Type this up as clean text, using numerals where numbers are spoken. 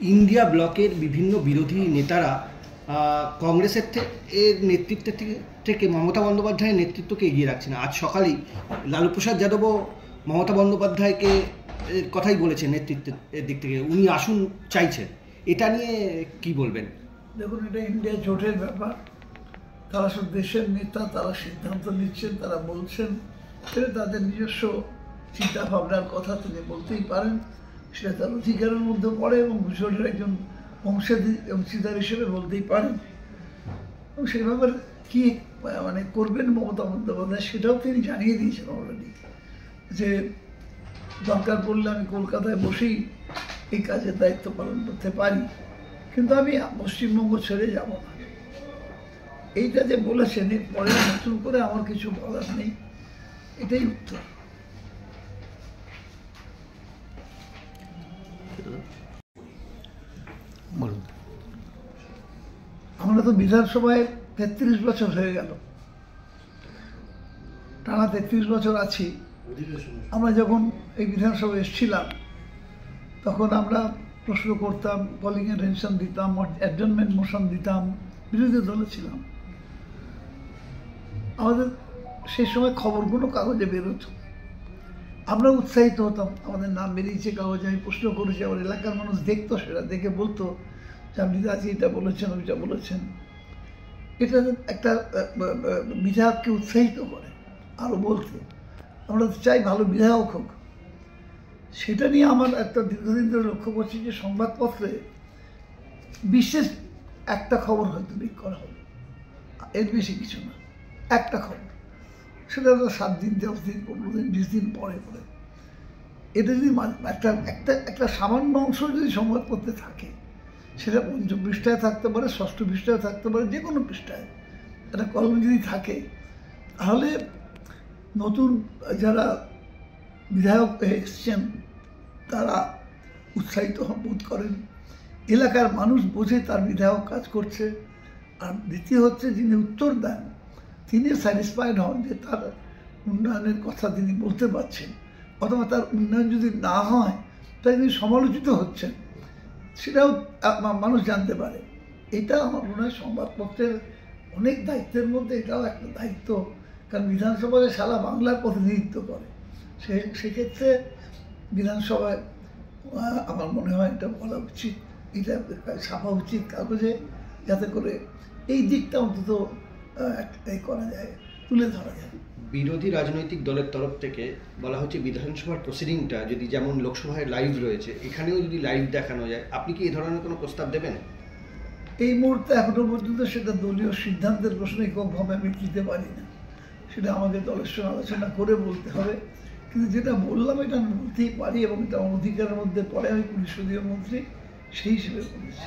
India ব্লকের বিভিন্ন বিরোধী নেতারা কংগ্রেসের এর নেতৃত্বের থেকে মমতা বন্দ্যোপাধ্যায়ের নেতৃত্বকে এগিয়ে রাখছে না। আজ সকালেই লালু প্রসাদ যাদবও মমতা বন্দ্যোপাধ্যায়কে কথাই বলেছেন, নেতৃত্বের দিক থেকে উনি আসুন চাইছেন। এটা নিয়ে কি বলবেন? দেখুন, এটা ইন্ডিয়া জোটের ব্যাপার। তারা সব দেশের নেতা, তারা সিদ্ধান্ত নিচ্ছেন, তারা বলছেন, সেটা তাদের নিজস্ব চিন্তা ভাবনার কথা তিনি বলতেই পারেন, সেটা তার অধিকারের মধ্যে পড়ে এবং জোটের একজন অংশীদার হিসেবে বলতেই পারেন। এবং সেই ব্যাপারে কী করবেন মমতা বন্দ্যোপাধ্যায় সেটাও তিনি জানিয়ে দিয়েছেন অলরেডি, যে দরকার পড়লে আমি কলকাতায় বসেই এই কাজের দায়িত্ব পালন করতে পারি, কিন্তু আমি পশ্চিমবঙ্গ ছেড়ে যাব না। এইটা যে বলেছেন, পরে নতুন করে আমার কিছু বলার নেই, এটাই উত্তর। আমরা তো বিধানসভায় 33 বছর হয়ে গেল, টানা 33 বছর আছি। আমরা যখন এই বিধানসভায় এসেছিলাম তখন আমরা প্রশ্ন করতাম, কলিং অ্যাটেনশন দিতাম, অ্যাডজর্নমেন্ট মোশন দিতাম, বিরোধী দলে ছিলাম। আমাদের সেই সময় খবরগুলো কাগজে বেরোতো, আমরা উৎসাহিত হতাম, আমাদের নাম বেরিয়েছে কাগজে। আমি প্রশ্ন করেছি, আমার এলাকার মানুষ দেখতো, সেটা দেখে বলতো যে আপনি আজ এটা বলেছেন, ওইটা বলেছেন। এটা একটা বিধায়ককে উৎসাহিত করে আরও বলতে। আমরা চাই ভালো বিধায়ক হোক। সেটা নিয়ে আমার একটা দীর্ঘদিন ধরে লক্ষ্য করছি যে সংবাদপত্রে বিশেষ একটা খবর হয়তো লিক করা হবে, এর বেশি কিছু না, একটা খবর, সেটা 7 দিন 10 দিন 15 দিন 20 দিন পরে পরে। এটা যদি একটা সামান্য অংশ যদি সংবাদপত্রে থাকে, সেটা 5ম পৃষ্ঠায় থাকতে পারে, 6ষ্ঠ পৃষ্ঠায় থাকতে পারে, যে কোনো পৃষ্ঠায় একটা কলম যদি থাকে, তাহলে নতুন যারা বিধায়ক এসছেন তারা উৎসাহিত বোধ করেন, এলাকার মানুষ বোঝে তার বিধায়ক কাজ করছে। আর দ্বিতীয় হচ্ছে, যিনি উত্তর দেন তিনি স্যাটিসফাইড হন যে তার উন্নয়নের কথা তিনি বলতে পারছেন, অথবা তার উন্নয়ন যদি না হয় তাই তিনি সমালোচিত হচ্ছেন, সেটাও মানুষ জানতে পারে। এটা আমার মনে হয় সংবাদপত্রের অনেক দায়িত্বের মধ্যে এটাও একটা দায়িত্ব, কারণ বিধানসভায় সারা বাংলার প্রতিনিধিত্ব করে। সেক্ষেত্রে বিধানসভায় আমার মনে হয় এটা বলা উচিত, এটা ছাপা উচিত কাগজে, যাতে করে এই দিকটা অন্তত করা যায়, তুলে ধরা যায়। বিরোধী রাজনৈতিক দলের তরফ থেকে বলা হচ্ছে বিধানসভার প্রসিডিংটা যদি যেমন লোকসভায় লাইভ রয়েছে, এখানেও যদি লাইভ দেখানো যায়, আপনি কি এই ধরনের কোনো প্রস্তাব দেবেন? এই মুহূর্তে এখনো পর্যন্ত সেটা দলীয় সিদ্ধান্তের প্রশ্ন এককভাবে আমি দিতে পারি না, সেটা আমাকে দলের সঙ্গে আলোচনা করে বলতে হবে। কিন্তু যেটা বললাম এটা আমি বলতেই পারি, এবং এটা আমার অধিকারের মধ্যে পড়ে, আমি পরিষদীয় মন্ত্রী সেই হিসেবে বলেছি।